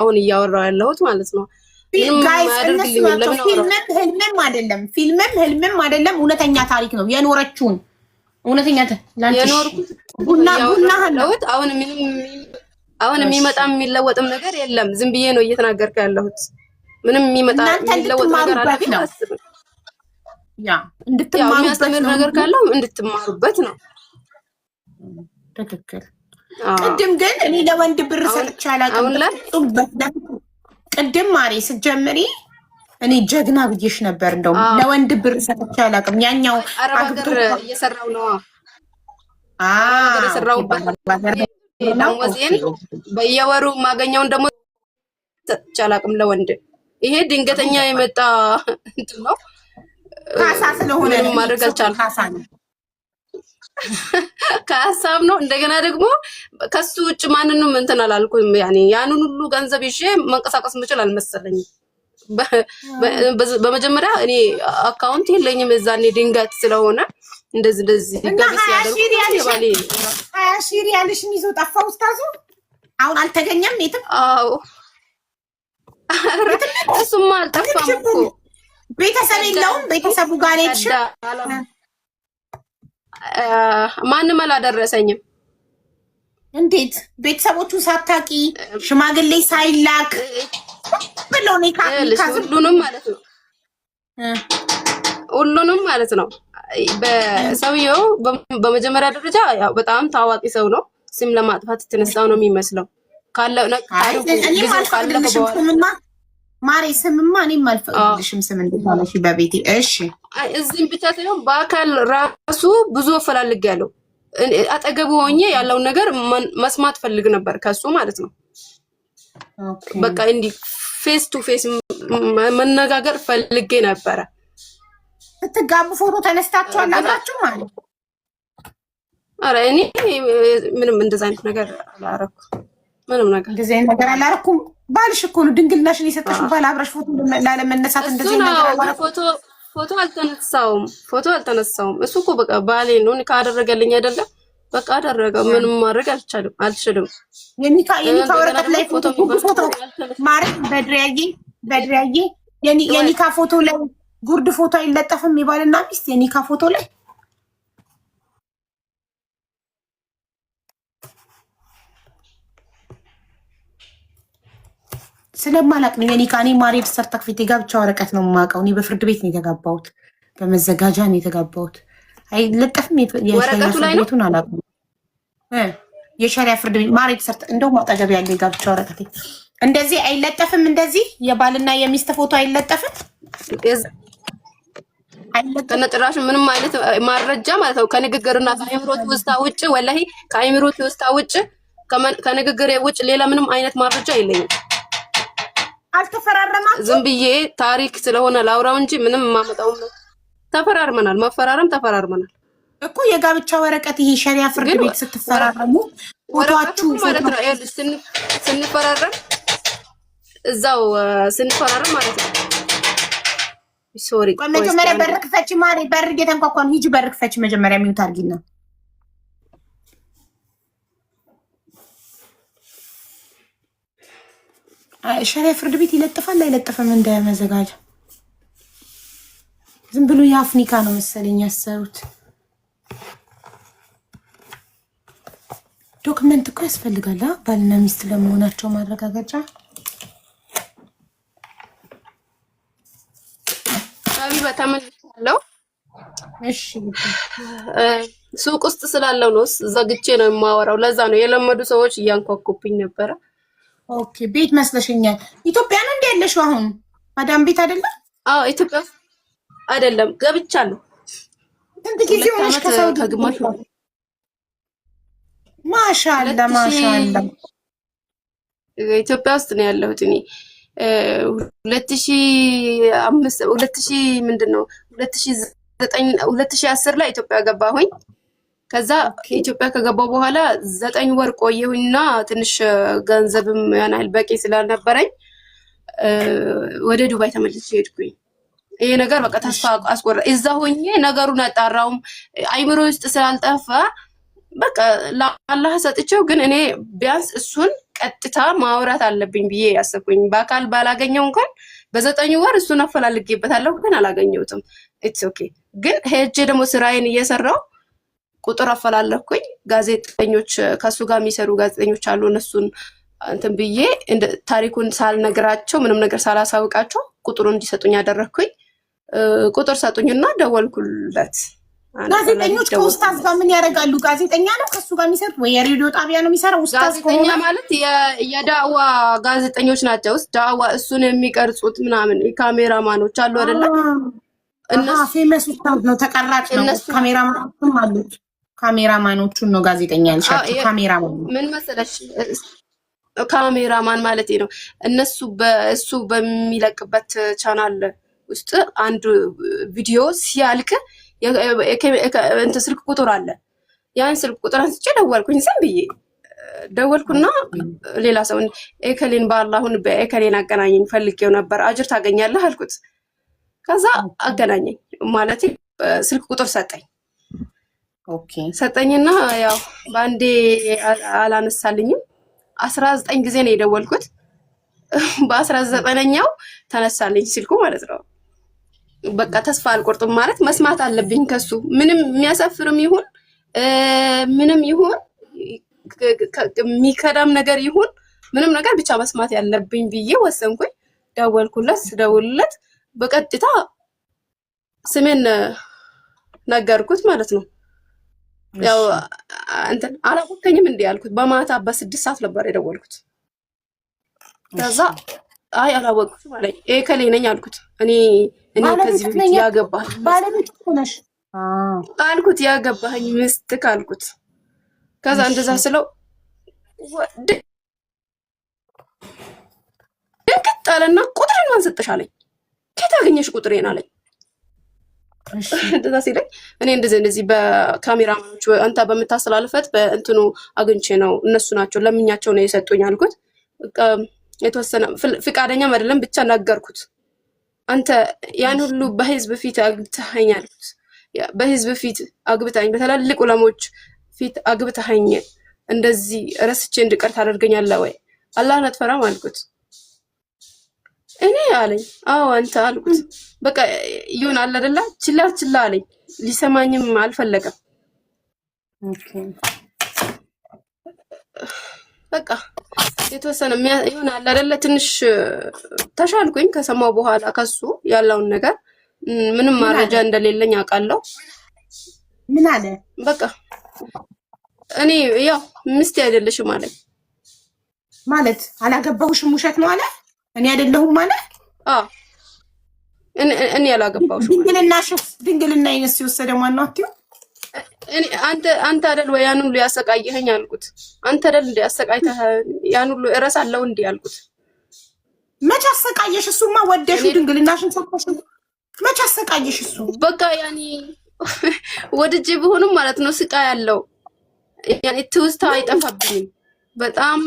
አሁን እያወራው ያለሁት ማለት ነው። ጋይስ እነሱ ናቸው። ህልምም አይደለም እውነተኛ ታሪክ ነው የኖረችውን እውነተኛ ቡና ያለሁት አሁን የሚመጣ የሚለወጥም ነገር የለም። ዝም ብዬ ነው እየተናገርኩ ያለሁት። ምንም የሚመጣ የሚለወጥ ነገር አለ አስብ። ያ እንድትማሩበት ነገር ካለው እንድትማሩበት ነው። ትክክል። ቅድም ግን እኔ ለወንድ ብር ሰጥቼ አላውቅም። ቅድም ማሬ ስትጀምሪ እኔ ጀግና ብዬሽ ነበር። እንደው ለወንድ ብር ሰጥቼ አላውቅም። ያኛው አግብቶ እየሰራው ነው። እየሰራውበት ደሞዜን በየወሩ ማገኘውን ደግሞ ሰጥቼ አላውቅም ለወንድ። ይሄ ድንገተኛ የመጣ እንትን ነው። ካሳ ስለሆነ ማድረግ አልቻልኩም። ከሀሳብ ነው። እንደገና ደግሞ ከሱ ውጭ ማንንም እንትን አላልኩም። ያኔ ያንን ሁሉ ገንዘብ ይዤ መንቀሳቀስ ምችል አልመሰለኝም። በመጀመሪያ እኔ አካውንት የለኝም። እዛኔ ድንገት ስለሆነ እንደዚህ ገቢ ሲያደርጉ ሺህ ሪያልሽን ይዞ ጠፋ ኡስታዙ። አሁን አልተገኘም የትም። አዎ እሱማ አልጠፋም እኮ። ቤተሰብ የለውም። ቤተሰቡ ጋር ሄድሽም? ማንም አላደረሰኝም። እንዴት ቤተሰቦቹ ሳታቂ ሽማግሌ ሳይላክ ብሎ ሁሉንም ማለት ነው። በሰውየው በመጀመሪያ ደረጃ ያው በጣም ታዋቂ ሰው ነው። ስም ለማጥፋት የተነሳው ነው የሚመስለው። ካለው ማሬ ስምማ እኔም አልፈቅድልሽም። ስም እንደታለሽ በቤቴ እሺ። እዚህም ብቻ ሳይሆን በአካል ራሱ ብዙ አፈላልጋለሁ። አጠገቡ ሆኜ ያለውን ነገር መስማት ፈልግ ነበር ከሱ ማለት ነው። በቃ እንዲህ ፌስ ቱ ፌስ መነጋገር ፈልጌ ነበረ። ስትጋቡ ፎቶ ተነስታችኋል አብራችሁ ማለት? ኧረ እኔ ምንም እንደዛ አይነት ነገር አላረኩም። ምንም ነገር እንደዚህ አይነት ነገር አላረኩም። ባልሽ እኮ ነው ድንግልናሽን የሰጠሽው ባል አብረሽ ፎቶ ላለመነሳት እንደዚህ ነገር አላረኩም። ፎቶ አልተነሳውም። እሱ እኮ በቃ ባሌ ነው ካደረገልኝ አይደለም በቃ አደረገ። ምንም ማድረግ አልችልም። የኒካ ወረቀት ላይ ፎቶ ማረግ በድሪያዬ የኒካ ፎቶ ላይ ጉርድ ፎቶ አይለጠፍም። ይባልና ሚስት የኒካ ፎቶ ላይ ስለማላቅ ነው የኒካ። እኔ ማሬድ ሰርተፊኬት የጋብቻ ወረቀት ነው የማውቀው። እኔ በፍርድ ቤት ነው የተጋባሁት፣ በመዘጋጃ ነው የተጋባሁት። አይለጠፍም። የሸሪያ ፍርድ ቤቱን አላውቅም። የሸሪያ ፍርድ ቤት ማሬድ ሰርተ እንደውም አጠገብ ያለ የጋብቻ ወረቀት እንደዚህ አይለጠፍም። እንደዚህ የባልና የሚስት ፎቶ አይለጠፍም። ከነጭራሽ ምንም አይነት ማረጃ ማለት ነው ከንግግርና ከአይምሮት ውስጥ ውጭ ወላሂ ከአይምሮት ውስጥ ውጭ ከንግግር ውጭ ሌላ ምንም አይነት ማረጃ የለኝም። አልተፈራረማችሁም? ዝም ብዬ ታሪክ ስለሆነ ላውራው እንጂ ምንም ማመጣው ነው። ተፈራርመናል። ተፈራርመናል እኮ የጋብቻ ወረቀት ይሄ ሸሪያ ፍርድ ቤት ስትፈራረሙ ፎቶአችሁ ማለት ነው። ስንፈራረም እዛው ስንፈራረም ማለት ነው። ሶሪ መጀመሪያ በር ክፈች ማሪ። በር እየተንኳኳ ነው። ሂጂ በር ክፈች መጀመሪያ። ሚውት አድርጊና ሸሪያ ፍርድ ቤት ይለጥፋል አይለጥፍም? እንደመዘጋጃ ዝም ብሎ የአፍኒካ ነው መሰለኝ ያሰሩት። ዶክመንት እኮ ያስፈልጋል ባልና ሚስት ለመሆናቸው ማረጋገጫ። ሀቢባ ተመልሻለሁ። እሺ ሱቅ ውስጥ ስላለው ነው ዘግቼ ነው የማወራው። ለዛ ነው የለመዱ ሰዎች እያንኳኩብኝ ነበረ። ኦኬ ቤት መስለሽኛል። ኢትዮጵያ ነው እንደ ያለሽው አሁን? ማዳም ቤት አይደለም? አዎ ኢትዮጵያ አይደለም ገብቻለሁ። ስንት ጊዜ ሆነሽ ከሳውዲ? ከግማሽ ማሻአላ ኢትዮጵያ ውስጥ ነው ያለሁት እኔ 2010 ላይ ኢትዮጵያ ገባሁኝ። ከዛ ኢትዮጵያ ከገባሁ በኋላ 9 ወር ቆየሁኝና ትንሽ ገንዘብም ያን ያህል በቂ ስላልነበረኝ ወደ ዱባይ ተመልሼ ሄድኩኝ። ይሄ ነገር በቃ ተስፋ አስቆረጠ። እዛ ሆኜ ነገሩን አጣራውም አይምሮ ውስጥ ስላልጠፋ በቃ ለአላህ ሰጥቼው፣ ግን እኔ ቢያንስ እሱን ቀጥታ ማውራት አለብኝ ብዬ ያሰብኩኝ። በአካል ባላገኘው እንኳን በ9 ወር እሱን አፈላልጌበታለሁ፣ ግን አላገኘሁትም። ኢትስ ኦኬ። ግን ሄጄ ደግሞ ስራዬን እየሰራው ቁጥር አፈላለኩኝ። ጋዜጠኞች ከሱ ጋር የሚሰሩ ጋዜጠኞች አሉ። እነሱን እንትን ብዬ ታሪኩን ሳልነግራቸው ምንም ነገር ሳላሳውቃቸው ቁጥሩን እንዲሰጡኝ ያደረኩኝ። ቁጥር ሰጡኝና ደወልኩለት። ጋዜጠኞች ከኡስታዝ ጋር ምን ያደርጋሉ? ጋዜጠኛ ነው ከሱ ጋር የሚሰሩት ወይ የሬዲዮ ጣቢያ ነው የሚሰራው? ኡስታዝ ጋዜጠኛ ማለት የዳዋ ጋዜጠኞች ናቸው። ዳዋ እሱን የሚቀርጹት ምናምን ካሜራማኖች አሉ አይደለ? እነሱ ፌመስ ኡስታዝ ነው፣ ተቀራጭ ነው። ካሜራማኖችም አሉት። ካሜራማኖቹን ነው ጋዜጠኛ ያልሻቸው። ካሜራማን ምን መሰለሽ፣ ካሜራማን ማለት ነው። እነሱ በእሱ በሚለቅበት ቻናል ውስጥ አንድ ቪዲዮ ሲያልቅ እንትን ስልክ ቁጥር አለ። ያን ስልክ ቁጥር አንስቼ ደወልኩኝ። ዝም ብዬ ደወልኩና ሌላ ሰው ኤከሌን በአላሁን በኤከሌን አገናኘኝ ፈልጌው ነበር አጅር ታገኛለህ አልኩት። ከዛ አገናኘኝ ማለት ስልክ ቁጥር ሰጠኝ። ኦኬ ሰጠኝና ያው ባንዴ አላነሳልኝም። 19 ጊዜ ነው የደወልኩት። በ19ኛው ተነሳልኝ ስልኩ ማለት ነው። በቃ ተስፋ አልቆርጥም ማለት መስማት አለብኝ ከሱ። ምንም የሚያሳፍርም ይሁን ምንም ይሁን የሚከዳም ነገር ይሁን ምንም ነገር ብቻ መስማት ያለብኝ ብዬ ወሰንኩኝ። ደወልኩለት። ስደውልለት በቀጥታ ስሜን ነገርኩት ማለት ነው። ያው እንትን አላወቀኝም እንዴ ያልኩት። በማታ በ6 ሰዓት ነበር የደወልኩት። ከዛ አይ አላወቅኩትም አለኝ። ኤከሌ ነኝ አልኩት። እኔ ከዚህ በፊት ያገባህ ባለቤት ሆነሽ አልኩት። ያገባህኝ ሚስት ካልኩት። ከዛ እንደዛ ስለው ድንቅጥ አለና ቁጥሬን ማን ሰጠሽ አለኝ። ከየት አገኘሽ ቁጥሬን አለኝ። እንደዛ ሲለኝ እኔ እንደዚህ በካሜራማኖች አንተ በምታስተላልፈት በእንትኑ አግኝቼ ነው፣ እነሱ ናቸው ለምኛቸው ነው የሰጡኝ አልኩት። የተወሰነ ፍቃደኛም አይደለም ብቻ ነገርኩት። አንተ ያን ሁሉ በህዝብ ፊት አግብተኸኝ አልኩት። በህዝብ ፊት አግብተኸኝ፣ በትላልቅ ዑለሞች ፊት አግብተኸኝ እንደዚህ ረስቼ እንድቀር ታደርገኛለህ ወይ? አላህን አትፈራም አልኩት። እኔ አለኝ አዎ አንተ አልኩት። በቃ ይሁን አለ አይደለ? ችላ አለኝ። ሊሰማኝም አልፈለገም። በቃ የተወሰነ ይሁን አለ አይደለ? ትንሽ ተሻልኩኝ ከሰማው በኋላ ከሱ ያለውን ነገር ምንም ማረጃ እንደሌለኝ አውቃለሁ። ምን አለ? በቃ እኔ ያው ሚስቴ አይደለሽም አለኝ። ማለት አላገባሁሽም ውሸት ነው አለ። እኔ አይደለሁም ማለት እኔ አላገባሁሽም። ድንግልና ይነስ ሲወሰደ ማነው አትዩ? አንተ አይደል ወይ ያን ሁሉ ያሰቃየኸኝ አልኩት። አንተ አይደል እንደ ያሰቃይተህ ያን ሁሉ እረሳለሁ እንዴ አልኩት። መች አሰቃየሽ? እሱማ ወደሽ ድንግልናሽን ሰጥተሽ መች አሰቃየሽ? እሱ በቃ ያኔ ወድጄ ቢሆንም ማለት ነው ስቃይ ያለው ያኔ ትውስታ አይጠፋብኝም። በጣም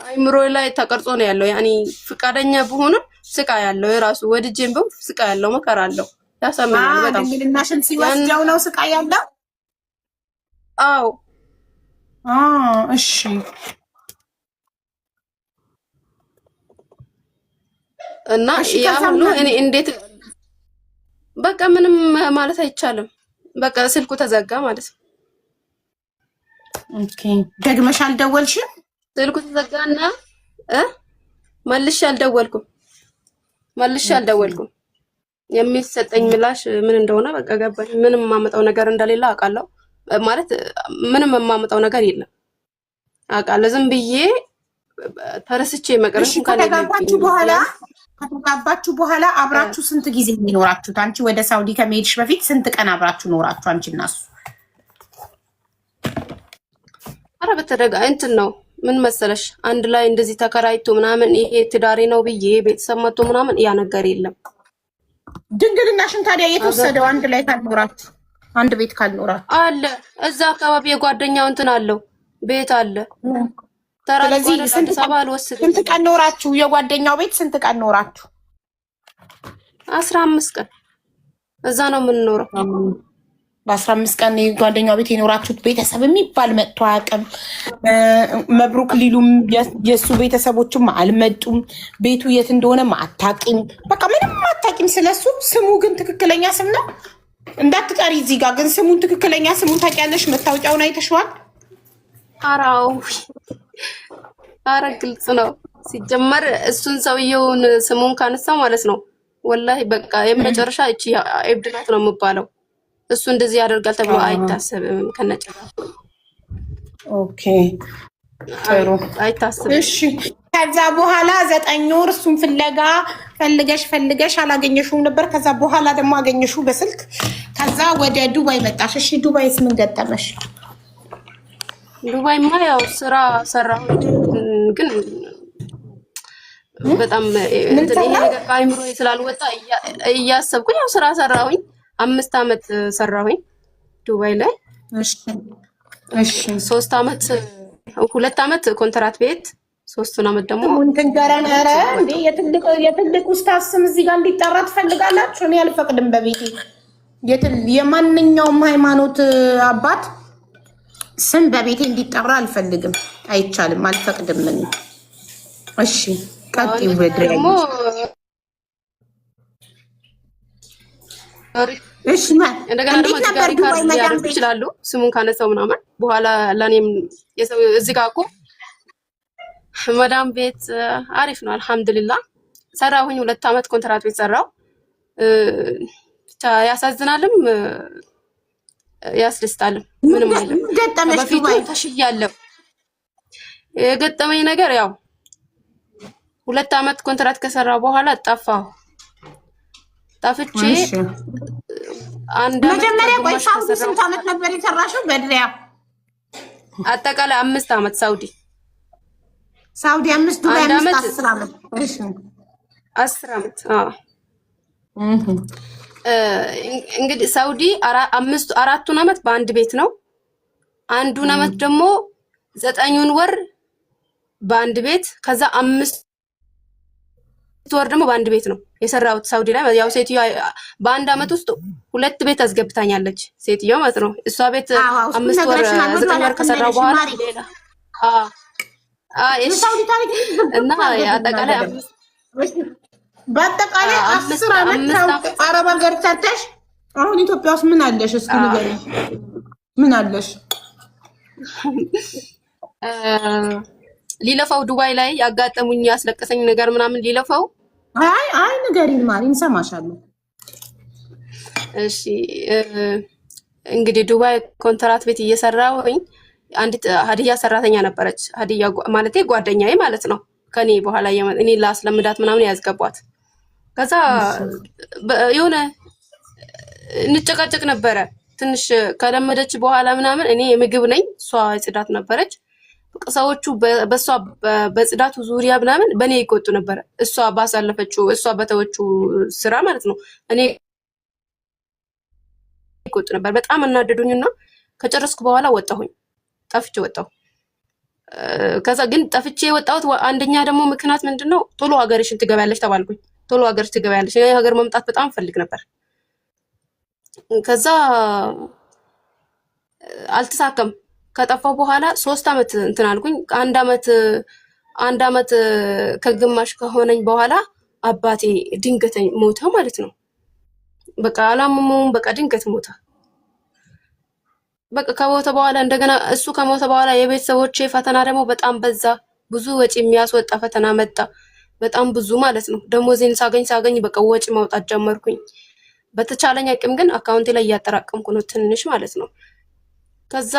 አይምሮ ላይ ተቀርጾ ነው ያለው። ያኔ ፍቃደኛ ቢሆንም ስቃይ ያለው የራሱ ወድጄም ቢሆን ስቃይ ያለው መከራ አለው። ያሳምናል በጣም። ድንግልናሽን ሲወስደው ነው ስቃይ ያለው? አዎ እሺ። እና ያ ሁሉ እኔ እንዴት በቃ ምንም ማለት አይቻልም። በቃ ስልኩ ተዘጋ ማለት ነው። ኦኬ። ደግመሽ አልደወልሽም? ስልኩ ተዘጋና መልሼ አልደወልኩም። የሚሰጠኝ ምላሽ ምን እንደሆነ በቃ ገባኝ። ምንም የማመጣው ነገር እንደሌለ አውቃለሁ። ማለት ምንም የማመጣው ነገር የለም አውቃለሁ። ዝም ብዬ ተረስቼ መቅረስ ከተጋባችሁ በኋላ አብራችሁ ስንት ጊዜ የሚኖራችሁት? አንቺ ወደ ሳውዲ ከመሄድሽ በፊት ስንት ቀን አብራችሁ ኖራችሁ አንቺ እና እሱ? ኧረ በተደጋ እንትን ነው ምን መሰለሽ፣ አንድ ላይ እንደዚህ ተከራይቶ ምናምን ይሄ ትዳሬ ነው ብዬ ቤተሰብ መጥቶ ምናምን ያ ነገር የለም። ድንግልናሽን ታዲያ የተወሰደው አንድ ላይ ካልኖራችሁ፣ አንድ ቤት ካልኖራችሁ አለ እዛ አካባቢ የጓደኛው እንትን አለው ቤት አለ። ስለዚህ ስንት ቀን ኖራችሁ? የጓደኛው ቤት ስንት ቀን ኖራችሁ? 15 ቀን እዛ ነው የምንኖረው። በ15 ቀን ጓደኛው ቤት የኖራችሁት ቤተሰብ የሚባል መጥቶ አያውቅም። መብሩክ ሊሉም የእሱ ቤተሰቦችም አልመጡም። ቤቱ የት እንደሆነም አታውቂም። በቃ ምንም አታውቂም ስለሱ። ስሙ ግን ትክክለኛ ስም ነው እንዳትጠሪ እዚህ ጋር ግን ስሙን ትክክለኛ ስሙን ታውቂያለሽ? መታወቂያውን አይተሽዋል? አራው አረ ግልጽ ነው። ሲጀመር እሱን ሰውየውን ስሙን ካነሳው ማለት ነው ወላሂ በቃ የመጨረሻ እቺ እብድ ናት ነው የምባለው። እሱ እንደዚህ ያደርጋል ተብሎ አይታሰብም ከነጭራሽ። ኦኬ ጥሩ አይታሰብም። እሺ ከዛ በኋላ 9 ወር እሱን ፈልገሽ አላገኘሽውም ነበር። ከዛ በኋላ ደግሞ አገኘሽው በስልክ። ከዛ ወደ ዱባይ መጣሽ። እሺ ዱባይስ ምን ገጠመሽ? ዱባይማ ያው ስራ ሰራሁ ግን በጣም እንትን ይሄ ነገር ከአይምሮ ስላልወጣ እያሰብኩኝ ያው ስራ ሰራሁኝ። 5 አመት ሰራሁኝ ዱባይ ላይ። እሺ 3 አመት 2 አመት ኮንትራት ቤት 3 አመት ደግሞ እንትን ገረን። ኧረ እንዴ የትልቅ ኡስታዝ ስም እዚህ ጋር እንዲጠራ ትፈልጋላችሁ? እኔ አልፈቅድም በቤቴ የማንኛውም ሃይማኖት አባት ስም በቤቴ እንዲጠራ አልፈልግም። አይቻልም፣ አልፈቅድም እኔ። እሺ ቀጥይ ወድረኝ። እሺ እንደገና ደግሞ ሊያደርጉ ይችላሉ ስሙን ካነሳው ምናምን በኋላ ለኔም የሰው እዚህ ጋር እኮ መዳም ቤት አሪፍ ነው አልሐምዱሊላህ። ሰራሁኝ 2 አመት ኮንትራት ቤት ሰራው። ብቻ ያሳዝናልም ያስደስታልም ምንም አይልም። በፊቱ ተሽያለሁ። የገጠመኝ ነገር ያው 2 አመት ኮንትራት ከሰራው በኋላ ጠፋሁ። ጠፍቼ አንድ መጀመሪያ ቆይ ሳውዲ ስንት አመት ነበር የሰራሽው? በድሪያ አጠቃላይ 5 አመት ሳውዲ 5 ዱባይ 10 አመት። እሺ 10 አመት እንግዲህ ሳውዲ 4ቱን አመት በአንድ ቤት ነው። አንዱን አመት ደግሞ 9ን ወር በአንድ ቤት ከዛ 5 ወር ደግሞ በአንድ ቤት ነው የሰራሁት ሳውዲ ላይ። ያው ሴትዮ በአንድ አመት ውስጥ 2 ቤት አስገብታኛለች ሴትዮ ማለት ነው። እሷ ቤት 5 ወር 9 ወር ከሰራው በኋላ ሌላ እና አጠቃላይ በአጠቃላይ 10 አመት አረብ ሀገር ሰርተሽ አሁን ኢትዮጵያ ውስጥ ምን አለሽ? እስኪ ንገሪኝ ምን አለሽ? ሊለፋው ዱባይ ላይ ያጋጠሙኝ ያስለቀሰኝ ነገር ምናምን ሊለፋው። አይ ንገሪኝ ማሪ እንሰማሻለን። እሺ እንግዲህ ዱባይ ኮንትራት ቤት እየሰራሁኝ አንዲት ሀዲያ ሰራተኛ ነበረች። ሀዲያ ማለቴ ጓደኛዬ ማለት ነው። ከኔ በኋላ እኔ ላስለምዳት ምናምን ያዝገቧት። ከዛ የሆነ እንጨቃጨቅ ነበረ ትንሽ ከለመደች በኋላ ምናምን። እኔ የምግብ ነኝ እሷ ጽዳት ነበረች። ሰዎቹ በሷ በጽዳቱ ዙሪያ ምናምን በኔ ይቆጡ ነበር። እሷ ባሳለፈችው እሷ በተወችው ስራ ማለት ነው እኔ ይቆጡ ነበር። በጣም እናደዱኝና ከጨረስኩ በኋላ ወጣሁኝ። ጠፍቼ ወጣሁ። ከዛ ግን ጠፍቼ የወጣሁት አንደኛ ደግሞ ምክንያት ምንድነው ቶሎ ሀገርሽን ትገበያለሽ ተባልኩኝ። ቶሎ ሀገርሽ ትገበያለሽ። እኔ ሀገር መምጣት በጣም ፈልግ ነበር። ከዛ አልተሳካም። ከጠፋው በኋላ 3 አመት እንትን አልኩኝ። አንድ አመት ከግማሽ ከሆነኝ በኋላ አባቴ ድንገት ሞተ ማለት ነው። በቃ አላመመውም። በቃ ድንገት ሞተ። በቃ ከሞተ በኋላ እንደገና እሱ ከሞተ በኋላ የቤተሰቦቼ ፈተና ደግሞ በጣም በዛ። ብዙ ወጪ የሚያስወጣ ፈተና መጣ። በጣም ብዙ ማለት ነው። ደሞዜን ሳገኝ በቃ ወጪ ማውጣት ጀመርኩኝ። በተቻለኝ አቅም ግን አካውንቴ ላይ እያጠራቀምኩ ነው ትንሽ ማለት ነው። ከዛ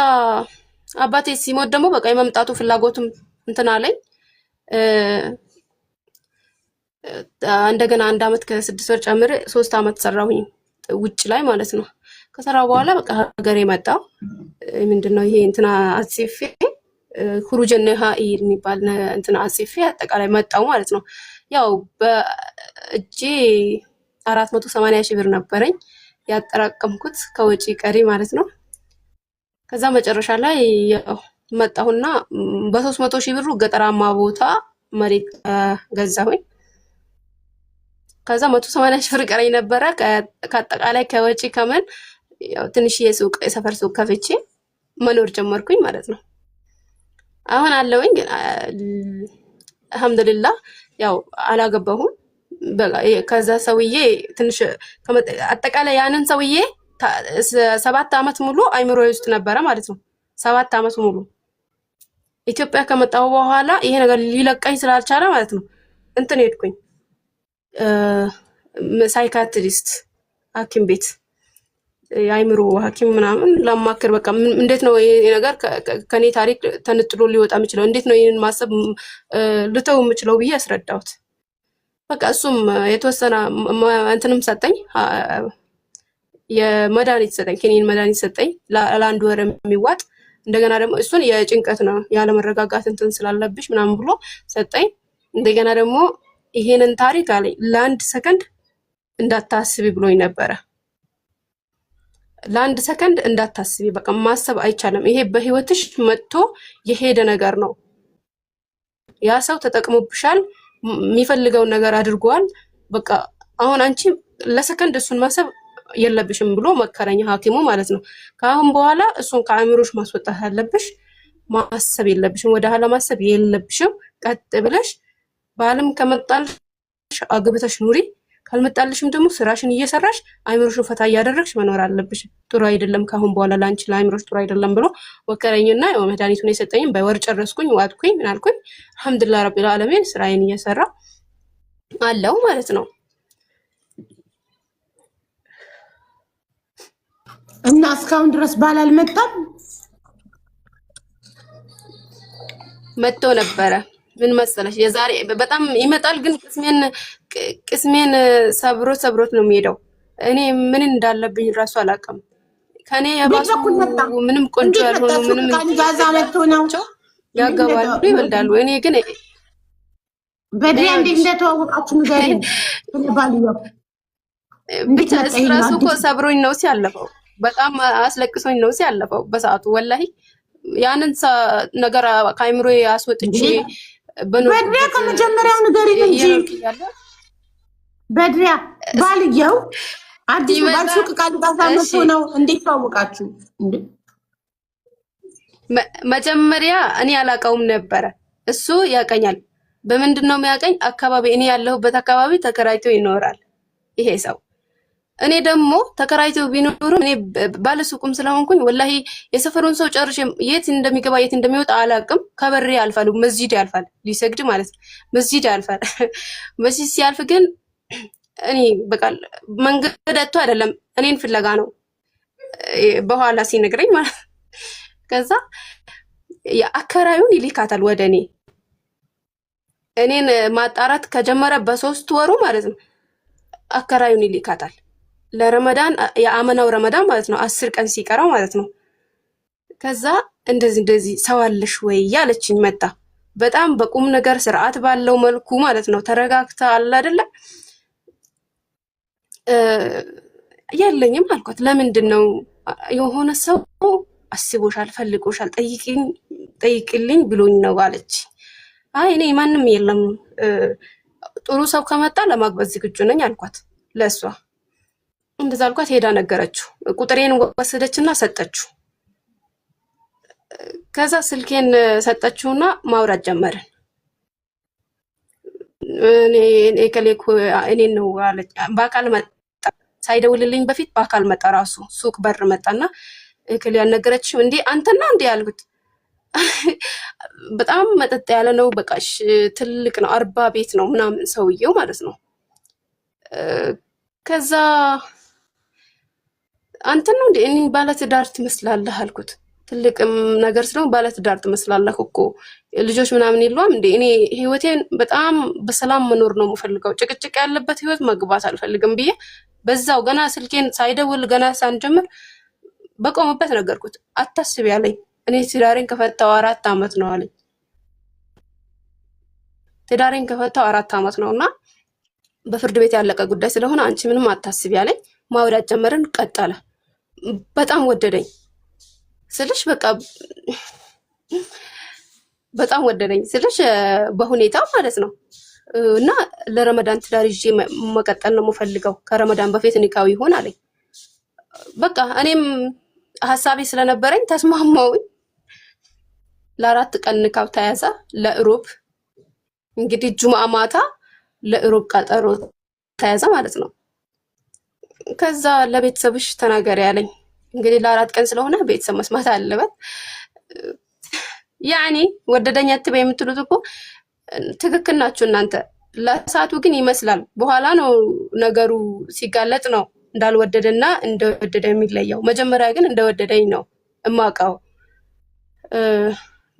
አባቴ ሲሞት ደግሞ በቃ የመምጣቱ ፍላጎቱም እንትን አለኝ። እንደገና 1 አመት ከ6 ወር ጨምሬ 3 አመት ሰራሁኝ ውጭ ላይ ማለት ነው። ከሰራው በኋላ በቃ ሀገሬ መጣሁ። ምንድነው ይሄ እንትና አጽፌ خروج النهائي የሚባል እንትና አጽፌ አጠቃላይ መጣሁ ማለት ነው። ያው በእጄ 480 ሺህ ብር ነበረኝ ያጠራቀምኩት ከወጪ ቀሪ ማለት ነው። ከዛ መጨረሻ ላይ ያው መጣሁና በ300 ሺህ ብሩ ገጠራማ ቦታ መሬት ገዛሁኝ። ከዛ 180 ሺህ ብር ቀረኝ ነበረ ከአጠቃላይ ከወጪ ከምን ያው ትንሽ የሱቅ የሰፈር ሱቅ ከፍቼ መኖር ጀመርኩኝ ማለት ነው። አሁን አለውኝ ግን አልሐምዱሊላህ ያው አላገባሁም። በቃ ከዛ ሰውዬ ትንሽ አጠቃላይ ያንን ሰውዬ 7 አመት ሙሉ አይምሮዬ ውስጥ ነበረ ማለት ነው። 7 አመት ሙሉ ኢትዮጵያ ከመጣሁ በኋላ ይሄ ነገር ሊለቀኝ ስላልቻለ ማለት ነው እንትን ሄድኩኝ ሳይካትሪስት ሐኪም ቤት የአይምሮ ሐኪም ምናምን ለማከር በቃ እንዴት ነው ይሄ ነገር ከኔ ታሪክ ተነጥሎ ሊወጣ የሚችለው እንዴት ነው ይሄን ማሰብ ልተው የምችለው ብዬ አስረዳሁት። በቃ እሱም የተወሰነ እንትንም ሰጠኝ የመድኃኒት ሰጠኝ ኪኒን መድኃኒት ሰጠኝ ለአንድ ወር የሚዋጥ እንደገና ደግሞ እሱን የጭንቀት ነው ያለ መረጋጋት እንትን ስላለብሽ ምናምን ብሎ ሰጠኝ። እንደገና ደግሞ ይሄንን ታሪክ አለኝ ለአንድ ሰከንድ እንዳታስቢ ብሎኝ ነበረ። ለአንድ ሰከንድ እንዳታስቢ በቃ ማሰብ አይቻልም። ይሄ በህይወትሽ መጥቶ የሄደ ነገር ነው። ያ ሰው ተጠቅሞብሻል፣ የሚፈልገውን ነገር አድርጓል። በቃ አሁን አንቺ ለሰከንድ እሱን ማሰብ የለብሽም ብሎ መከረኝ ሐኪሙ ማለት ነው። ከአሁን በኋላ እሱን ከአእምሮሽ ማስወጣት አለብሽ። ማሰብ የለብሽም፣ ወደ ኋላ ማሰብ የለብሽም። ቀጥ ብለሽ ባልም ከመጣልሽ አግብተሽ ኑሪ፣ ካልመጣልሽም ደግሞ ስራሽን እየሰራሽ አእምሮሽን ፈታ እያደረግሽ መኖር አለብሽ። ጥሩ አይደለም ከአሁን በኋላ ላንቺ ለአእምሮሽ ጥሩ አይደለም ብሎ ወከረኝና ያው መድኃኒቱን የሰጠኝም በወር ጨረስኩኝ፣ ዋጥኩኝ፣ ምን አልኩኝ። አልሐምዱሊላህ ረቢል ዓለሚን ስራዬን እየሰራ አለው ማለት ነው። እና እስካሁን ድረስ ባል አልመጣም። መጥቶ ነበረ። ምን መሰለሽ የዛሬ በጣም ይመጣል፣ ግን ቅስሜን ሰብሮት ነው የሚሄደው። እኔ ምን እንዳለብኝ ራሱ አላውቅም። ከኔ ያባሱ ምንም ቆንጆ ያልሆኑ ምንም ጋዛ መጥቶ ነው ያገባሉ ይወልዳሉ። እኔ ግን በድያ እንዴት እንደተዋወቃችሁ ንገሪኝ። ባልየው ብቻ እራሱ እኮ ሰብሮኝ ነው ሲያለፈው፣ በጣም አስለቅሶኝ ነው ሲያለፈው በሰዓቱ ወላሂ ያንን ነገር ከአይምሮ ያስወጥቼ በድሪያ ከመጀመሪያው ንገሪኝ እንጂ በድሪያ ባልየው አዲስ ባልሱቅ ቃል ጋዛ መጥቶ ነው እንዴት ተዋወቃችሁ? መጀመሪያ እኔ አላውቀውም ነበረ፣ እሱ ያቀኛል። በምንድን ነው የሚያቀኝ? አካባቢ እኔ ያለሁበት አካባቢ ተከራይቶ ይኖራል ይሄ ሰው። እኔ ደግሞ ተከራይቶ ቢኖርም እኔ ባለሱቁም ስለሆንኩኝ ወላሂ የሰፈሩን ሰው ጨርሼ የት እንደሚገባ የት እንደሚወጣ አላውቅም። ከበሬ ያልፋል፣ መስጂድ ያልፋል፣ ሊሰግድ ማለት ነው። መስጂድ ያልፋል። መስጂድ ሲያልፍ ግን እኔ በቃ መንገድ አጥቶ አይደለም እኔን ፍለጋ ነው በኋላ ሲነግረኝ ማለት ነው። ከዛ የአከራዩን ይልካታል ወደ እኔን ማጣራት ከጀመረ በ3 ወሩ ማለት ነው አከራዩን ይልካታል። ለረመዳን የአመናው ረመዳን ማለት ነው 10 ቀን ሲቀረው ማለት ነው። ከዛ እንደዚህ ሰው አለሽ ወይ ያለችኝ መጣ። በጣም በቁም ነገር ስርዓት ባለው መልኩ ማለት ነው ተረጋግታ አለ አይደለ የለኝም አልኳት። ለምንድን ነው የሆነ ሰው አስቦሻል፣ ፈልጎሻል፣ ጠይቅልኝ ብሎኝ ነው አለች። አይ እኔ ማንም የለም ጥሩ ሰው ከመጣ ለማግባት ዝግጁ ነኝ አልኳት። ለሷ እንደዛ አልኳት። ሄዳ ነገረችው። ቁጥሬን ወሰደችና ሰጠችው። ከዛ ስልኬን ሰጠችውና ማውራት ጀመርን። እኔ ነው አለች። በአካል መጣ፣ ሳይደውልልኝ በፊት በአካል መጣ። ራሱ ሱቅ በር መጣና እከሌ ያልነገረችው እንዴ አንተና እንዴ ያልኩት። በጣም መጠጥ ያለ ነው። በቃሽ ትልቅ ነው፣ 40 ቤት ነው ምናምን ሰውየው ማለት ነው። ከዛ አንተ ነው እንዴ እኔ ባለትዳር ትመስላለህ አልኩት። ትልቅም ነገር ስለሆነ ባለትዳር ትመስላለህ እኮ ልጆች ምናምን የለውም እንዴ? እኔ ህይወቴን በጣም በሰላም መኖር ነው የምፈልገው፣ ጭቅጭቅ ያለበት ህይወት መግባት አልፈልግም ብዬ በዛው ገና ስልኬን ሳይደውል ገና ሳንጀምር በቆመበት ነገርኩት። አታስቢ ያለኝ እኔ ትዳሬን ከፈታው 4 አመት ነው አለኝ። ትዳሬን ከፈታው 4 አመት ነውና በፍርድ ቤት ያለቀ ጉዳይ ስለሆነ አንቺ ምንም አታስቢ ያለኝ። ማውራት ጀመርን፣ ቀጠለ። በጣም ወደደኝ ስልሽ በቃ በጣም ወደደኝ ስልሽ በሁኔታው ማለት ነው። እና ለረመዳን ትዳር ይዤ መቀጠል ነው የምፈልገው፣ ከረመዳን በፊት ኒካው ይሆን አለኝ። በቃ እኔም ሐሳቤ ስለነበረኝ ተስማማሁኝ። ለ4 ቀን ንካብ ተያዘ። ለእሮብ እንግዲህ ጁምአ ማታ ለእሮብ ቀጠሮ ተያዘ ማለት ነው። ከዛ ለቤተሰብሽ ተናገሪ ያለኝ እንግዲህ ለ4 ቀን ስለሆነ ቤተሰብ መስማት አለበት። ያኒ ወደደኛ አትበይ የምትሉት እኮ ትክክል ናችሁ እናንተ። ለሳቱ ግን ይመስላል በኋላ ነው ነገሩ ሲጋለጥ ነው እንዳልወደደና እንደወደደ የሚለየው። መጀመሪያ ግን እንደወደደኝ ነው እማውቀው።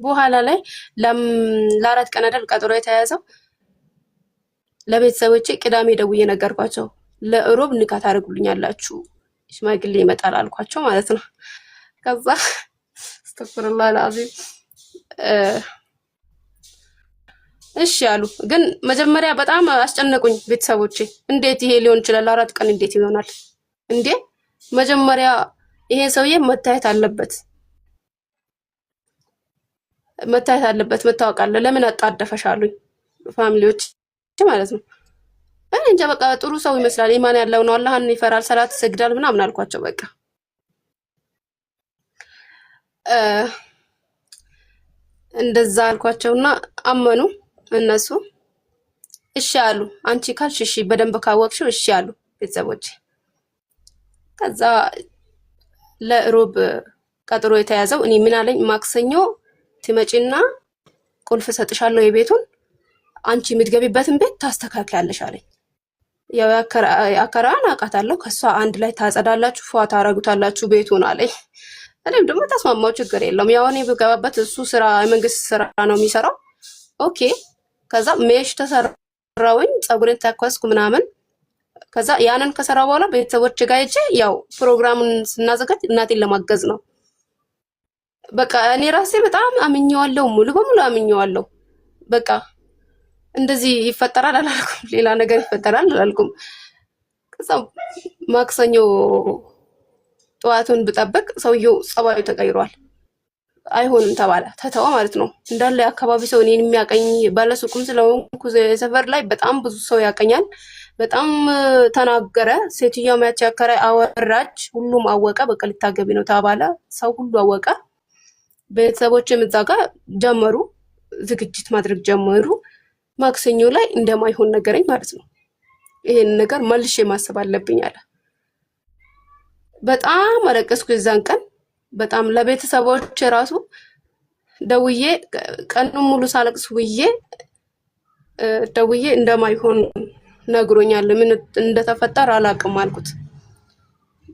በኋላ ላይ ለ4 ቀን አይደል ቀጠሮ የተያዘው። ለቤተሰቦቼ ቅዳሜ ደውዬ ነገርኳቸው። ለእሮብ ንካት ታደርጉልኛላችሁ ሽማግሌ ይመጣል አልኳቸው ማለት ነው። ከዛ አስተግፍሩላህ አልዓዚም እሺ አሉ። ግን መጀመሪያ በጣም አስጨነቁኝ ቤተሰቦቼ። እንዴት ይሄ ሊሆን ይችላል? 4 ቀን እንዴት ይሆናል እንዴ? መጀመሪያ ይሄ ሰውዬ መታየት አለበት መታወቅ አለ። ለምን አጣደፈሽ አሉኝ ፋሚሊዎች ማለት ነው። እኔ እንጃ በቃ ጥሩ ሰው ይመስላል፣ ኢማን ያለው ነው፣ አላህን ይፈራል፣ ሰላት ይሰግዳል ምናምን አልኳቸው። በቃ እንደዛ አልኳቸውና አመኑ እነሱ። እሺ አሉ። አንቺ ካልሽ እሺ፣ በደንብ ካወቅሽው እሺ አሉ ቤተሰቦች። ከዛ ለሮብ ቀጠሮ የተያዘው እኔ ምን አለኝ፣ ማክሰኞ ትመጪና ቁልፍ ሰጥሻለሁ የቤቱን፣ አንቺ የምትገቢበትን ቤት ታስተካክያለሽ አለኝ። ያው አከራዋን አውቃታለሁ፣ ከሷ አንድ ላይ ታጸዳላችሁ፣ ፏ ታረጉታላችሁ ቤቱን አለኝ። እኔም ደግሞ ተስማማው፣ ችግር የለውም ያው እኔ ብገባበት እሱ ስራ የመንግስት ስራ ነው የሚሰራው። ኦኬ። ከዛ ሜሽ ተሰራውኝ፣ ፀጉሬን ተኳስኩ ምናምን። ከዛ ያንን ከሰራ በኋላ ቤተሰቦች ጋር ሄጄ ያው ፕሮግራሙን ስናዘጋጅ እናቴን ለማገዝ ነው። በቃ እኔ ራሴ በጣም አምኜዋለሁ፣ ሙሉ በሙሉ አምኜዋለሁ። በቃ እንደዚህ ይፈጠራል አላልኩም፣ ሌላ ነገር ይፈጠራል አላልኩም። ከዛ ማክሰኞ ጠዋቱን ብጠብቅ ሰውየው ጸባዩ ተቀይሯል። አይሆንም ተባለ፣ ተተወ ማለት ነው። እንዳለ የአካባቢ ሰው እኔን የሚያቀኝ ባለሱቁም ስለሆንኩ ሰፈር ላይ በጣም ብዙ ሰው ያቀኛል። በጣም ተናገረ። ሴትዮዋ ያቺ አከራይ አወራች፣ ሁሉም አወቀ። በቃ ልታገቢ ነው ተባለ፣ ሰው ሁሉ አወቀ። ቤተሰቦችም እዛ ጋር ጀመሩ፣ ዝግጅት ማድረግ ጀመሩ። ማክሰኞ ላይ እንደማይሆን ነገረኝ ማለት ነው። ይሄን ነገር መልሼ ማሰብ አለብኝ አለ። በጣም አለቀስኩ የዛን ቀን። በጣም ለቤተሰቦች ራሱ ደውዬ ቀኑን ሙሉ ሳለቅስ ውዬ ደውዬ እንደማይሆን ነግሮኛል። ምን እንደተፈጠረ አላውቅም አልኩት።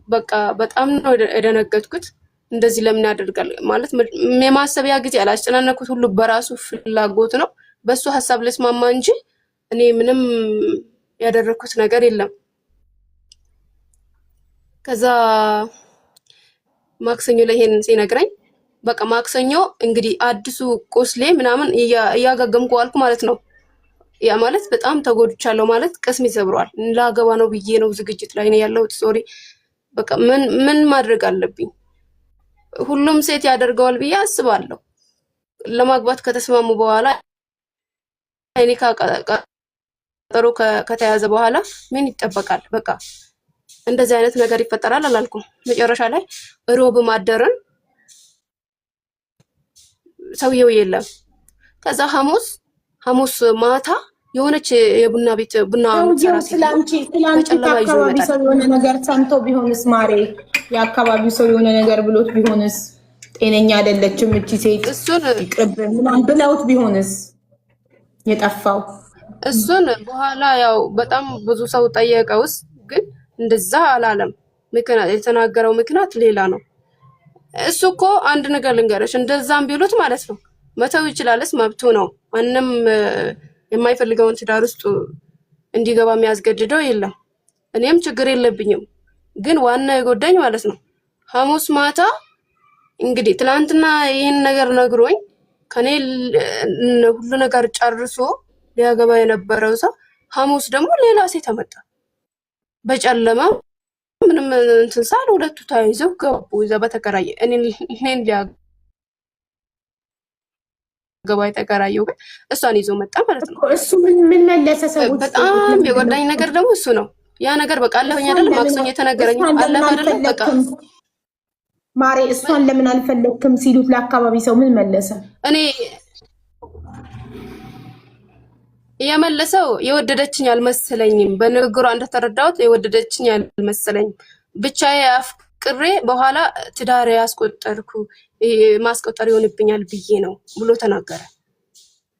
በቃ በጣም ነው የደነገጥኩት። እንደዚህ ለምን ያደርጋል ማለት የማሰቢያ ጊዜ አላስጨናነኩት። ሁሉ በራሱ ፍላጎት ነው፣ በሱ ሐሳብ ልስማማ እንጂ እኔ ምንም ያደረኩት ነገር የለም። ከዛ ማክሰኞ ላይ ይሄን ሲነግረኝ በቃ ማክሰኞ እንግዲህ አዲሱ ቁስሌ ምናምን እያጋገምኩ አልኩ ማለት ነው። ያ ማለት በጣም ተጎድቻለሁ ማለት ቅስሜ ሰብሯል። ላገባ ነው ብዬ ነው ዝግጅት ላይ ነው ያለሁት። ሶሪ በቃ ምን ማድረግ አለብኝ? ሁሉም ሴት ያደርገዋል ብዬ አስባለሁ። ለማግባት ከተስማሙ በኋላ እኔ ቀጠሮ ከተያዘ በኋላ ምን ይጠበቃል? በቃ እንደዚህ አይነት ነገር ይፈጠራል አላልኩም። መጨረሻ ላይ ሮብ ማደረን ሰውየው የለም። ከዛ ሐሙስ ማታ የሆነች የቡና ቤት ቡና ስላንቺ አካባቢ ሰው የሆነ ነገር ሰምቶ ቢሆንስ ማሬ፣ የአካባቢው ሰው የሆነ ነገር ብሎት ቢሆንስ፣ ጤነኛ አይደለችም እቺ ሴት እሱን ይቅርብ ምናምን ብለውት ቢሆንስ የጠፋው? እሱን በኋላ ያው በጣም ብዙ ሰው ጠየቀውስ፣ ግን እንደዛ አላለም። ምክንያት የተናገረው ምክንያት ሌላ ነው። እሱ እኮ አንድ ነገር ልንገርሽ፣ እንደዛም ቢሉት ማለት ነው መተው ይችላልስ፣ መብቱ ነው። ማንም የማይፈልገውን ትዳር ውስጥ እንዲገባ የሚያስገድደው የለም። እኔም ችግር የለብኝም። ግን ዋና የጎዳኝ ማለት ነው ሐሙስ ማታ እንግዲህ ትላንትና ይህን ነገር ነግሮኝ ከኔ ሁሉ ነገር ጨርሶ ሊያገባ የነበረው ሰው ሐሙስ ደግሞ ሌላ ሴት ተመጣ በጨለማ ምንም እንትን ሳል ሁለቱ ተያይዘው ገቡ። እዛ በተከራየ እኔን ሊያገባ የተከራየው እሷን ይዞ መጣ ማለት ነው። እሱ ምን መለሰ? ሰዎች በጣም የጎዳኝ ነገር ደግሞ እሱ ነው። ያ ነገር በቃ አለፈኝ አይደል? ማክሰኞ የተነገረኝ አለፈ አይደል? በቃ ማሬ እሷን ለምን አልፈለክም ሲሉት ለአካባቢ ሰው ምን መለሰ? እኔ የመለሰው የወደደችኝ አልመሰለኝም። በንግግሯ እንደተረዳሁት የወደደችኝ አልመሰለኝም። ብቻዬ አፍቅሬ በኋላ ትዳሬ ያስቆጠርኩ ማስቆጠር ይሆንብኛል ብዬ ነው ብሎ ተናገረ።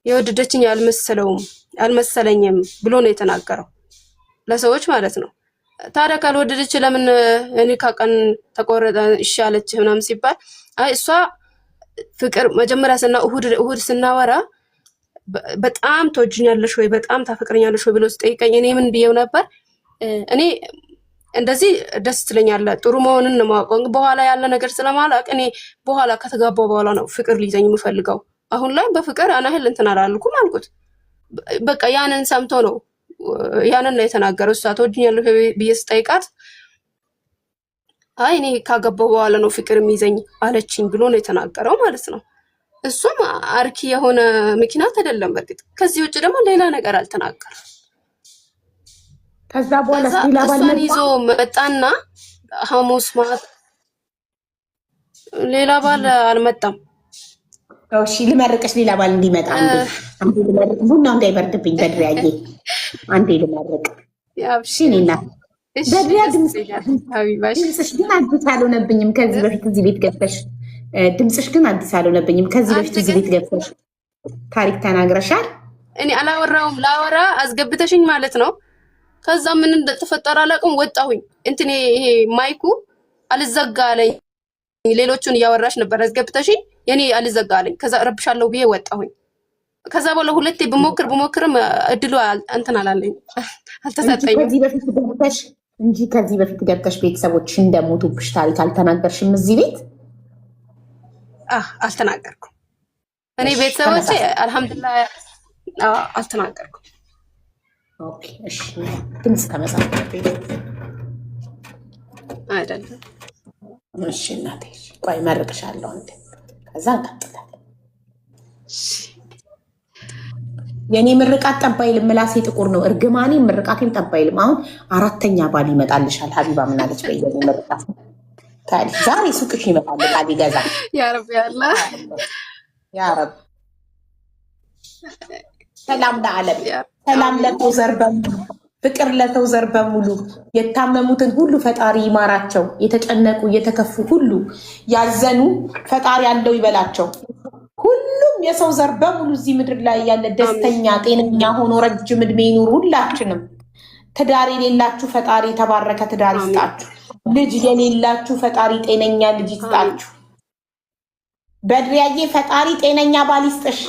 የወደደችኝ አልመሰለኝም ብሎ ነው የተናገረው ለሰዎች ማለት ነው። ታዲያ ካልወደደች ለምን እኔ ካቀን ተቆረጠ ይሻለች ምናምን ሲባል አይ እሷ ፍቅር መጀመሪያ እሁድ ስናወራ በጣም ተወጅኛለሽ ወይ በጣም ታፈቅረኛለሽ ወይ ብሎ ሲጠይቀኝ እኔ ምን ብዬው ነበር? እኔ እንደዚህ ደስ ትለኛለህ ጥሩ መሆንን ነው ማውቀው። በኋላ ያለ ነገር ስለማላውቅ እኔ በኋላ ከተጋባው በኋላ ነው ፍቅር ሊይዘኝ የምፈልገው። አሁን ላይ በፍቅር አናህል እንትን አላልኩም አልኩት። በቃ ያንን ሰምቶ ነው ያንን ነው የተናገረው። እሷ ተወጅኛለሽ ብዬ ስጠይቃት አይ እኔ ካገባው በኋላ ነው ፍቅር የሚይዘኝ አለችኝ ብሎ ነው የተናገረው ማለት ነው። እሱም አርኪ የሆነ ምክንያት አይደለም። በርግጥ ከዚህ ውጭ ደግሞ ሌላ ነገር አልተናገረም። ከዛ በኋላ እሷን ይዞ መጣና ሐሙስ ማታ ሌላ ባል አልመጣም። እሺ ልመርቅሽ ሌላ ባል እንዲመጣ አንዴ ልመርቅ ቡናው እንዳይበርድብኝ በድሪያዬ አንዴ ልመርቅ ያብሺ እኔና በድሪያ ድምፅሽ ግን አዲስ አልሆነብኝም። ከዚህ በፊት እዚህ ቤት ገብተሽ ድምፅሽ ግን አዲስ አልሆነብኝም። ከዚህ በፊት እዚህ ቤት ገብተሽ ታሪክ ተናግረሻል። እኔ አላወራውም። ላወራ አስገብተሽኝ ማለት ነው። ከዛ ምን እንደተፈጠረ አላውቅም። ወጣሁኝ። እንትን ይሄ ማይኩ አልዘጋ አለኝ። ሌሎቹን እያወራሽ ነበር አስገብተሽኝ፣ የኔ አልዘጋ አለኝ። ከዛ ረብሻለሁ ብዬ ወጣሁኝ። ከዛ በኋላ ሁለቴ ብሞክርም እድሉ እንትን አላለኝ፣ አልተሰጠኝም። ከዚህ በፊት ገብተሽ ቤተሰቦችሽ እንደሞቱብሽ ታሪክ አልተናገርሽም እዚህ ቤት? አልተናገርኩም። እኔ ቤተሰቦቼ አልሐምዱሊላህ አልተናገርኩም። ኦኬ እሺ። ድምጽ ከመሳት አይደለም። እሺ እናቴ ቆይ መርቅሻለሁ እንዴ፣ ከዛ እንቀጥላለን። የኔ ምርቃት ጠባይልም፣ ምላሴ ጥቁር ነው። እርግማኔ ምርቃቴም ጠባይልም። አሁን አራተኛ ባል ይመጣልሻል ሀቢባ ምናለች? በየኔ ምርቃት ታዲያ ዛሬ ሱቅሽ ይመጣል ቃል ይገዛ። ያ ረብ ያላ ያ ረብ ሰላም ለዓለም፣ ሰላም ለሰው ዘር በሙሉ፣ ፍቅር ለሰው ዘር በሙሉ። የታመሙትን ሁሉ ፈጣሪ ይማራቸው። የተጨነቁ የተከፉ ሁሉ ያዘኑ ፈጣሪ ያለው ይበላቸው። ሁሉም የሰው ዘር በሙሉ እዚህ ምድር ላይ ያለ ደስተኛ ጤነኛ ሆኖ ረጅም እድሜ ይኑር። ሁላችንም ትዳር የሌላችሁ ፈጣሪ የተባረከ ትዳር ይስጣችሁ። ልጅ የሌላችሁ ፈጣሪ ጤነኛ ልጅ ይስጣችሁ። በድሪያዬ ፈጣሪ ጤነኛ ባል ይስጥሽ።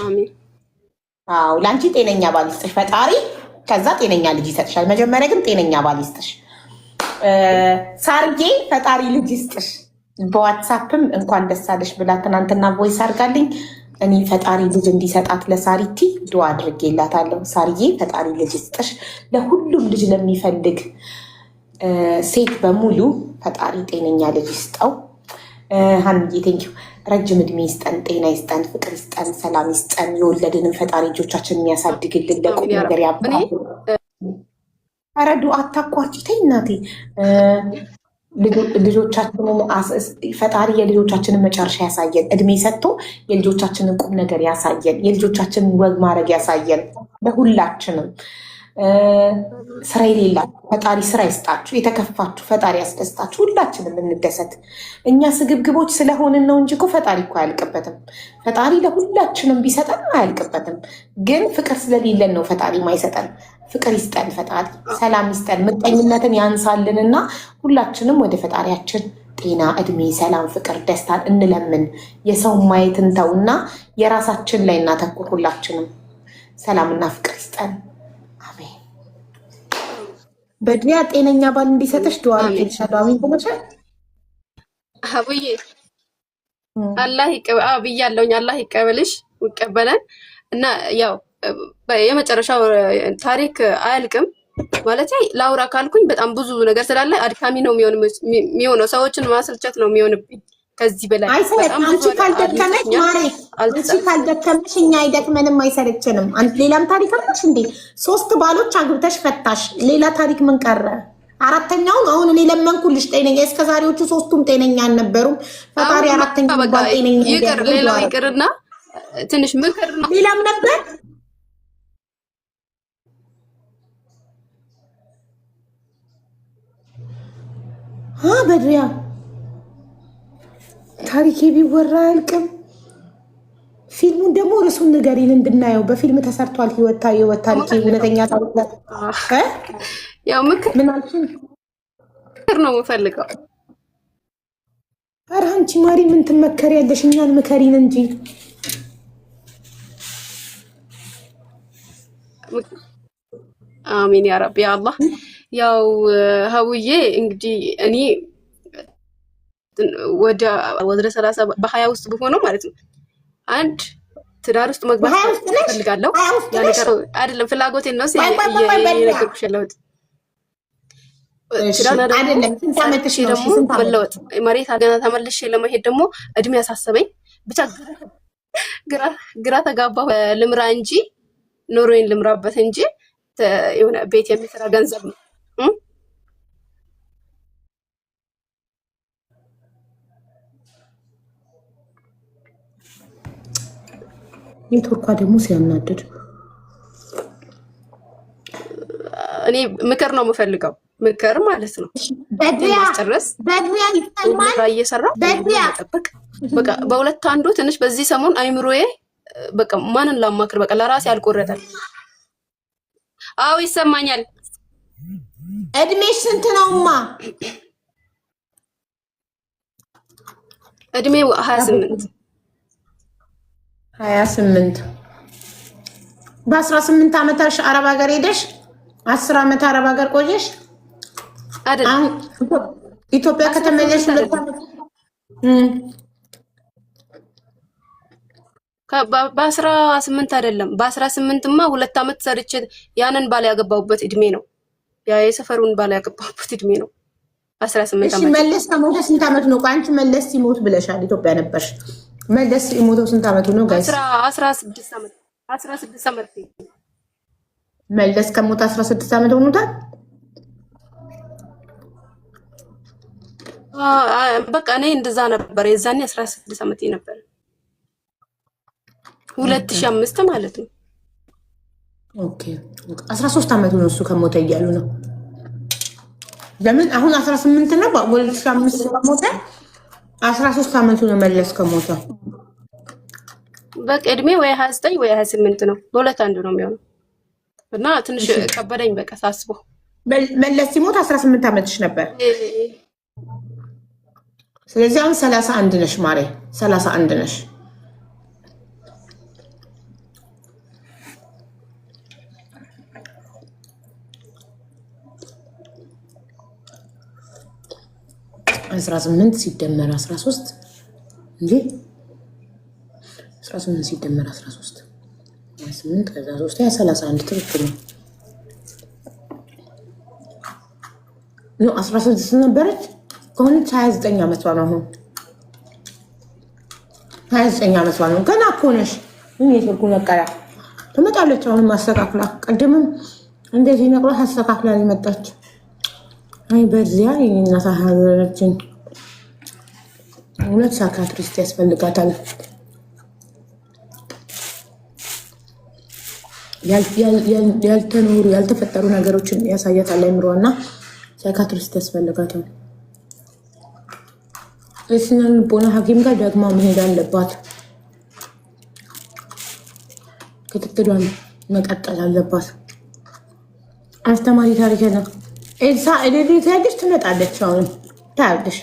አዎ ላንቺ ጤነኛ ባል ይስጥሽ ፈጣሪ። ከዛ ጤነኛ ልጅ ይሰጥሻል። መጀመሪያ ግን ጤነኛ ባል ይስጥሽ። ሳርጌ ፈጣሪ ልጅ ይስጥሽ። በዋትሳፕም እንኳን ደስ አለሽ ብላ ትናንትና ቮይስ አድርጋልኝ። እኔ ፈጣሪ ልጅ እንዲሰጣት ለሳሪቲ ዱዓ አድርጌላታለሁ። ሳርዬ ፈጣሪ ልጅ ይስጥሽ። ለሁሉም ልጅ ለሚፈልግ ሴት በሙሉ ፈጣሪ ጤነኛ ልጅ ይስጠው። ሀንዬ ቴንኪው። ረጅም እድሜ ይስጠን፣ ጤና ይስጠን፣ ፍቅር ይስጠን፣ ሰላም ይስጠን። የወለድንም ፈጣሪ ልጆቻችን የሚያሳድግልን ለቁም ነገር ያብቃ። ኧረ ዱዓ አታቋርጪ ተይ እናቴ። ልጆቻችንን ፈጣሪ የልጆቻችንን መጨረሻ ያሳየን። እድሜ ሰጥቶ የልጆቻችንን ቁም ነገር ያሳየን። የልጆቻችንን ወግ ማድረግ ያሳየን ለሁላችንም። ስራ የሌላችሁ ፈጣሪ ስራ ይስጣችሁ። የተከፋችሁ ፈጣሪ ያስደስታችሁ። ሁላችንም እንደሰት። እኛ ስግብግቦች ስለሆንን ነው እንጂ እኮ ፈጣሪ እኮ አያልቅበትም። ፈጣሪ ለሁላችንም ቢሰጠን አያልቅበትም። ግን ፍቅር ስለሌለን ነው ፈጣሪ ማይሰጠን። ፍቅር ይስጠን ፈጣሪ፣ ሰላም ይስጠን፣ ምቀኝነትን ያንሳልንና ሁላችንም ወደ ፈጣሪያችን ጤና፣ እድሜ፣ ሰላም፣ ፍቅር፣ ደስታን እንለምን። የሰው ማየትን ተውና የራሳችን ላይ እናተኩር። ሁላችንም ሰላምና ፍቅር ይስጠን። አሜን። በድሪያ ጤነኛ ባል እንዲሰጥሽ ዱዓ አድርጌልሻለሁ። አሜን ብለሻል አቡዬ። አላህ ይቀበል ብያለሁኝ። አላህ ይቀበልሽ፣ ይቀበለን እና ያው የመጨረሻው ታሪክ አያልቅም ማለት ላውራ ካልኩኝ በጣም ብዙ ነገር ስላለ አድካሚ ነው የሚሆነው። ሰዎችን ማሰልቸት ነው የሚሆንብኝ ከዚህ በላይ። አንቺ ካልደከመሽ ማሬ፣ አንቺ ካልደከመሽ እኛ አይደክመንም፣ አይሰለችንም። ሌላም ታሪክ አለሽ እንዴ? 3 ባሎች አግብተሽ ፈታሽ። ሌላ ታሪክ ምን ቀረ? አራተኛውን አሁን እኔ ለመንኩልሽ ጤነኛ። እስከዛሬዎቹ ሶስቱም ጤነኛ አልነበሩም። ፈጣሪ አራተኛው ባል ጤነኛ ይቅር፣ ሌላው ይቅርና ትንሽ ምክር ነው። ሌላም ነበር በድሪያ ታሪኬ ቢወራ አያልቅም። ፊልሙን ደግሞ ርዕሱን ንገሪን እንድናየው። በፊልም ተሰርቷል። ህይወት ታሪኬ እውነተኛ ታሪክ ነው። ያው ምክር ምን አልሽኝ? ምክር ነው የምፈልገው። ኧረ አንቺ ማሪ ምን ትመከሪያለሽ? እኛን ምከሪን እንጂ። አሚን ያ ረቢ አላህ። ያው ሀውዬ እንግዲህ እኔ ወደ 30 በ20 ውስጥ ብሆነው ማለት ነው አንድ ትዳር ውስጥ መግባት ፈልጋለሁ። ያ ነገር አይደለም ፍላጎቴን ነው እየነገርኩሽ ያለሁት። አይደለም ስንታመትሽ ደግሞ መለወጥ መሬት ገና ተመልሼ ለመሄድ ደግሞ እድሜ ያሳሰበኝ ብቻ ግራ ተጋባሁ። ልምራ እንጂ ኖሮዬን ልምራበት እንጂ የሆነ ቤት የሚሰራ ገንዘብ ነው። ኔትወርኳ ደግሞ ሲያናድድ እኔ ምክር ነው የምፈልገው። ምክር ማለት ነው በድሪያ ይፈልማል እየሰራሁ መጠበቅ በቃ በሁለት አንዱ ትንሽ በዚህ ሰሞን አይምሮዬ በቃ ማንን ላማክር በቃ ለራሴ አልቆረጠም። አዎ ይሰማኛል። እድሜሽ ስንት ነውማ? እድሜው 28 በ18 ዓመትሽ አረብ ሀገር ሄደሽ 10 ዓመት አረብ ሀገር ቆየሽ አይደል? ኢትዮጵያ ከተመለሽ በ18 አይደለም በ18ማ 2 ዓመት ሰርቼ ያንን ባል ያገባሁበት እድሜ ነው። ያ የሰፈሩን ባል ያገባሁበት እድሜ ነው 18 ዓመት። መለስ ከሞተ ስንት ዓመት ነው? አንቺ መለስ ሲሞት ብለሻል ኢትዮጵያ ነበርሽ። መለስ የሞተው ስንት ዓመቱ ነው ጋይስ? 16 ዓመት 16 ዓመት መለስ ከሞተ 16 ዓመት ሆኖታል። በቃ እኔ እንደዛ ነበር የዛኔ 16 ዓመት ነበር 2005 ማለት ነው። ኦኬ 13 ዓመቱ ነው እሱ ከሞተ እያሉ ነው። ለምን አሁን 18 ነው በ2005 ከሞተ 13 ዓመቱ ነው መለስ ከሞተ። በቃ እድሜ ወይ 29 ወይ 28 ነው በሁለት አንዱ ነው የሚሆነው እና ትንሽ ከበደኝ በቃ ሳስበው። መለስ ሲሞት 18 ዓመትሽ ነበር። ስለዚህ አሁን 31 ነሽ ማሬ 31 ነሽ። አስራ 18 ሲደመር 13 እንዴ 18 ሲደመር 13 28 ከዛ 3 31 ትክክል ነው። ነው 16 ነበረች ከሆነች 29 ዓመቷ ነው። አሁን 29 ዓመቷ ነው። ገና እኮ ነሽ። ምን የሰርጉ ነቀላ ትመጣለች። አሁን ማስተካክላ ቀደምም እንደዚህ ነቅላ አስተካክላ መጣች። አይ በዚያ የእናታ ሀገራችን እውነት ሳይካትሪስት ያስፈልጋታል። ያልተኖሩ ያልተፈጠሩ ነገሮችን ያሳያታል አይምሮና ሳይካትሪስት ያስፈልጋታል። የስነ ልቦና ሐኪም ጋር ደግማ መሄድ አለባት። ክትትሏን መቀጠል አለባት። አስተማሪ ታሪክ ነው። ኤልሳ ኤሌክትሪክ ያለች ትመጣለች። አሁን ታያለሽ።